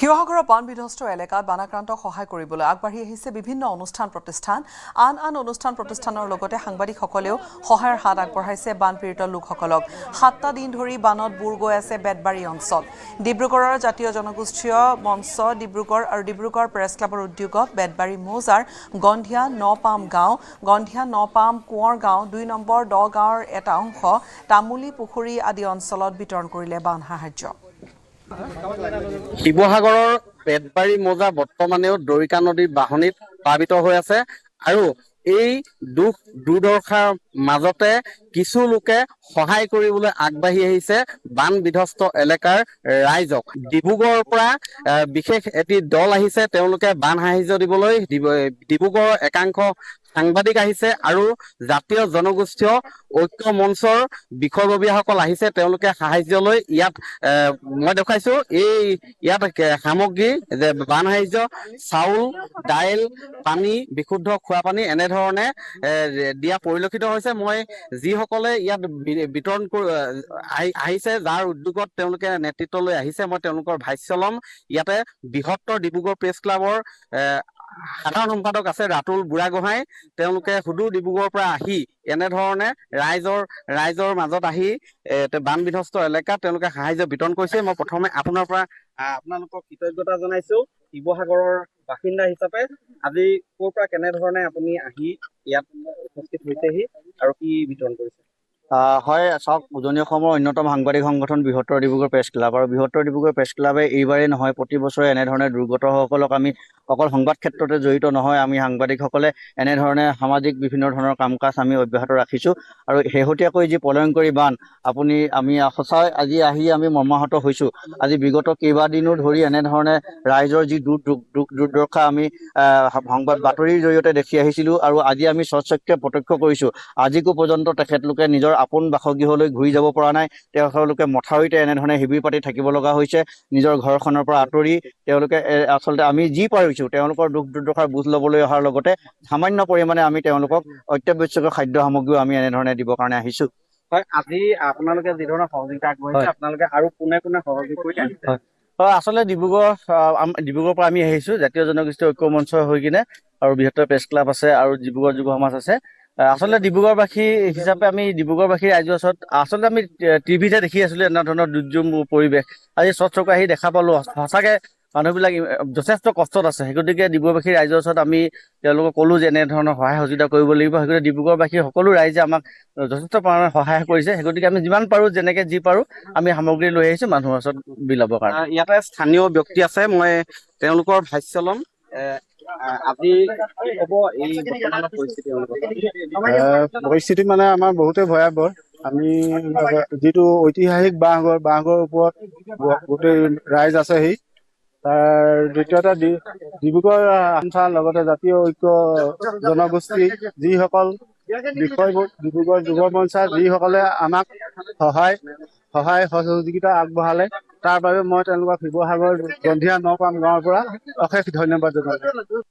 শিৱসাগৰৰ বান বিধ্বস্ত এলেকাত বানাক্ৰান্তক সহায় কৰিবলৈ আগবাঢ়ি আহিছে বিভিন্ন অনুষ্ঠান প্ৰতিষ্ঠান। আন অনুষ্ঠান প্ৰতিষ্ঠানৰ লগতে সাংবাদিকসকলেও সহায়ৰ হাত আগবঢ়াইছে বানপীড়িত লোকসকলক। 7টা দিন ধৰি বানত বুৰ গৈ আছে বেতবাৰী অঞ্চল। ডিব্ৰুগড়ৰ জাতীয় জনগোষ্ঠীয় মঞ্চ ডিব্ৰুগড় আৰু ডিব্ৰুগড় প্ৰেছ ক্লাবৰ উদ্যোগত বেতবাৰী মৌজাৰ গন্ধিয়া নপাম গাঁও, গন্ধিয়া নপাম কোঁৱৰ গাঁও, 2 নম্বৰ দ গাঁৱৰ এটা অংশ তামুলী পুখুৰী আদি অঞ্চলত বিতৰণ কৰিলে বান সাহায্য। শিৱসাগৰৰ বেতবাৰী মৌজা বৰ্তমানেও দৰিকা নদীৰ বাহনীত প্লাবিত হৈ আছে আৰু এই দুখ দুৰ্দশাৰ মাজতে কিছু লোকে সহায় কৰিবলৈ আগবাঢ়ি আহিছে বান বিধ্বস্ত এলেকাৰ ৰাইজক। ডিব্ৰুগড়ৰ পৰা বিশেষ এটি দল আহিছে, তেওঁলোকে বান সাহায্য দিবলৈ ডিব্ৰুগড়ৰ একাংশ সাংবাদিক আহিছে আৰু জাতীয় জনগোষ্ঠীয় ঐক্য মঞ্চৰ বিষয়ববীয়াসকল আহিছে, তেওঁলোকে সাহায্য লৈ ইয়াত মই দেখুৱাইছো ইয়াত সামগ্ৰী যে বান সাহায্য চাউল, দাইল, পানী, বিশুদ্ধ খোৱা পানী এনেধৰণে দিয়া পৰিলক্ষিত হৈছে। মই যিসকলে ইয়াত বিতৰণ আহিছে, যাৰ উদ্যোগত তেওঁলোকে নেতৃত্ব লৈ আহিছে, মই তেওঁলোকৰ ভাষ্য ল'ম। ইয়াতে বৃহত্তৰ ডিব্ৰুগড় প্ৰেছ ক্লাবৰ সাধাৰণ সম্পাদক আছে ৰাতুল বুঢ়াগোহাঁই। তেওঁলোকে সুদূৰ ডিব্ৰুগড়ৰ পৰা আহি এনেধৰণে ৰাইজৰ মাজত আহি বান বিধ্বস্ত এলেকাত তেওঁলোকে সাহায্য বিতৰণ কৰিছে। মই প্ৰথমে আপোনাৰ পৰা আপোনালোকক কৃতজ্ঞতা জনাইছো শিৱসাগৰৰ বাসিন্দা হিচাপে। আজি ক'ৰ পৰা কেনেধৰণে আপুনি আহি ইয়াত উপস্থিত হৈছেহি আৰু কি বিতৰণ কৰিছে? হয়, চাওক, উজনি অসমৰ অন্যতম সাংবাদিক সংগঠন বৃহত্তৰ ডিব্ৰুগড় প্ৰেছ ক্লাব আৰু বৃহত্তৰ ডিব্ৰুগড় প্ৰেছ ক্লাবে এইবাৰেই নহয়, প্ৰতি বছৰে এনেধৰণে দুৰ্গতসকলক আমি অকল সংবাদ ক্ষেত্ৰতে জড়িত নহয়, আমি সাংবাদিকসকলে এনেধৰণে সামাজিক বিভিন্ন ধৰণৰ কাম কাজ আমি অব্যাহত ৰাখিছোঁ। আৰু শেহতীয়াকৈ যি প্ৰলয়ংকৰী বান আমি সঁচাই আজি আহি আমি মৰ্মাহত হৈছোঁ। আজি বিগত কেইবাদিনো ধৰি এনেধৰণে ৰাইজৰ যি দুৰ্দশা আমি সংবাদ বাতৰিৰ জৰিয়তে দেখি আহিছিলোঁ আৰু আজি আমি স্বচক্ষে প্ৰত্যক্ষ কৰিছোঁ। আজিকো পৰ্যন্ত তেখেতলোকে নিজৰ আপোন বাসগৃহলৈ ঘূৰি যাব পৰা নাই। তেওঁলোকে মথাউৰিতে এনেধৰণে শিবিৰ পাতি থাকিব লগা হৈছে, নিজৰ ঘৰখনৰ পৰা আঁতৰি। তেওঁলোকে আচলতে আমি যি পাৰিছোঁ তেওঁলোকৰ দুখ দুৰ্দশাৰ বুজ ল'বলৈ অহাৰ লগতে সামান্য পৰিমাণে আমি তেওঁলোকক অত্যাৱশ্যকীয় খাদ্য সামগ্ৰীও আমি এনেধৰণে দিবৰ কাৰণে আহিছোঁ। হয়, আজি আপোনালোকে যি ধৰণৰ সহযোগিতা আগবঢ়াইছে, আপোনালোকে আৰু কোনে সহযোগ কৰিছে? হয়, আচলতে ডিব্ৰুগড়ৰ পৰা আমি আহিছোঁ জাতীয় জনগোষ্ঠী ঐক্য মঞ্চ হৈ কিনে, আৰু বৃহত্তৰ প্ৰেছ ক্লাব আছে আৰু ডিব্ৰুগড় যুৱ সমাজ আছে। আচলতে ডিব্ৰুগড়বাসী হিচাপে আমি ডিব্ৰুগড়বাসীৰ ৰাইজৰ ওচৰত আচলতে আমি টিভিতে দেখি আছিলোঁ এনে ধৰণৰ দুৰ্যোগ পৰিৱেশ। আজি চকুৰে আহি দেখা পালোঁ সঁচাকৈ মানুহবিলাক যথেষ্ট কষ্টত আছে। সেই গতিকে ডিব্ৰুগড়বাসীৰ ৰাইজৰ ওচৰত আমি তেওঁলোকক ক'লোঁ যে এনেধৰণৰ সহায় সহযোগিতা কৰিব লাগিব। সেই গতিকে ডিব্ৰুগড়বাসীৰ সকলো ৰাইজে আমাক যথেষ্ট পৰিমাণে সহায় কৰিছে। সেই গতিকে আমি যিমান পাৰোঁ, যেনেকৈ যি পাৰোঁ আমি সামগ্ৰী লৈ আহিছোঁ মানুহৰ ওচৰত বিলাবৰ কাৰণে। ইয়াতে স্থানীয় ব্যক্তি আছে, মই তেওঁলোকৰ ভাষ্য ল'ম। আজি হ'ব এই পৰিস্থিতি মানে আমাৰ বহুতেই ভয়াৱহ। আমি যিটো ঐতিহাসিক বাঁহঘৰ ওপৰত গোটেই ৰাইজ আছেহি। তাৰ দ্বিতীয়তে ডিব্ৰুগড় আঞ্চল লগতে জাতীয় ঐক্য জনগোষ্ঠী যিসকল বিষয়বোৰ ডিব্ৰুগড় যুৱ মঞ্চৰ যিসকলে আমাক সহায় সহযোগিতা আগবঢ়ালে, তাৰ বাবে মই তেওঁলোকক শিৱসাগৰ গন্ধিয়া নপাম গাঁৱৰ পৰা অশেষ ধন্যবাদ জনাইছোঁ।